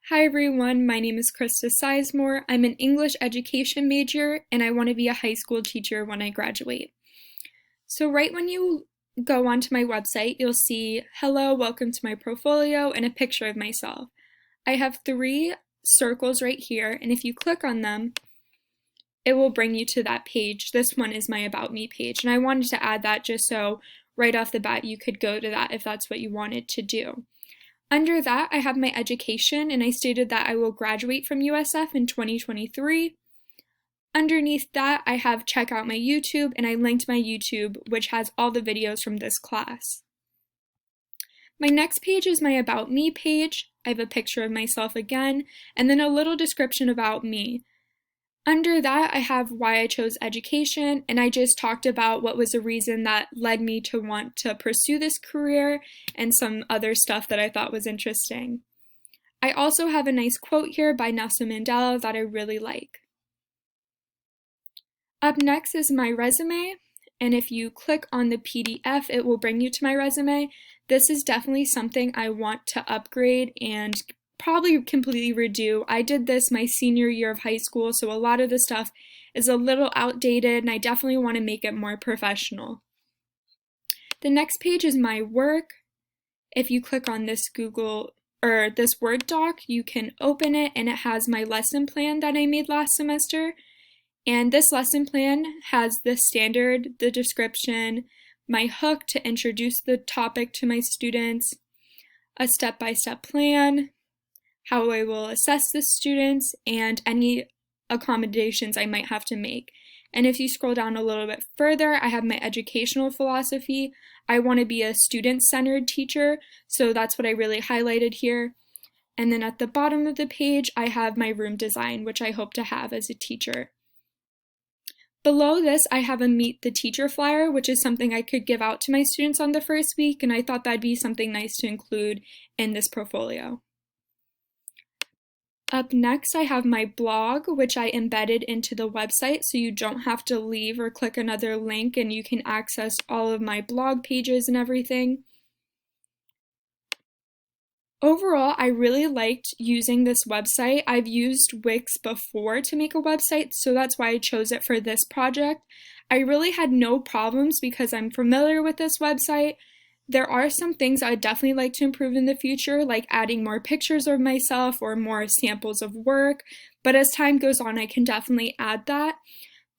Hi everyone, my name is Krista Sizemore. I'm an English education major and I want to be a high school teacher when I graduate. So right when you go onto my website, you'll see, hello, welcome to my portfolio, and a picture of myself. I have 3 circles right here, and if you click on them, it will bring you to that page. This one is my About Me page, and I wanted to add that just so right off the bat you could go to that if that's what you wanted to do. Under that, I have my education, and I stated that I will graduate from USF in 2023. Underneath that, I have check out my YouTube, and I linked my YouTube, which has all the videos from this class. My next page is my About Me page. I have a picture of myself again, and then a little description about me. Under that, I have why I chose education, and I just talked about what was the reason that led me to want to pursue this career and some other stuff that I thought was interesting. I also have a nice quote here by Nelson Mandela that I really like. Up next is my resume, and if you click on the PDF, it will bring you to my resume. This is definitely something I want to upgrade and probably completely redo. I did this my senior year of high school, so a lot of the stuff is a little outdated, and I definitely want to make it more professional. The next page is my work. If you click on this this Word doc, you can open it, and it has my lesson plan that I made last semester. And this lesson plan has the standard, the description, my hook to introduce the topic to my students, a step-by-step plan, how I will assess the students, and any accommodations I might have to make. And if you scroll down a little bit further, I have my educational philosophy. I want to be a student-centered teacher, so that's what I really highlighted here. And then at the bottom of the page, I have my room design, which I hope to have as a teacher. Below this, I have a Meet the Teacher flyer, which is something I could give out to my students on the first week, and I thought that'd be something nice to include in this portfolio. Up next, I have my blog, which I embedded into the website, so you don't have to leave or click another link, and you can access all of my blog pages and everything. Overall, I really liked using this website. I've used Wix before to make a website, so that's why I chose it for this project. I really had no problems because I'm familiar with this website. There are some things I'd definitely like to improve in the future, like adding more pictures of myself or more samples of work, but as time goes on, I can definitely add that.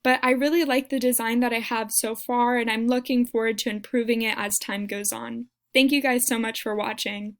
But I really like the design that I have so far, and I'm looking forward to improving it as time goes on. Thank you guys so much for watching.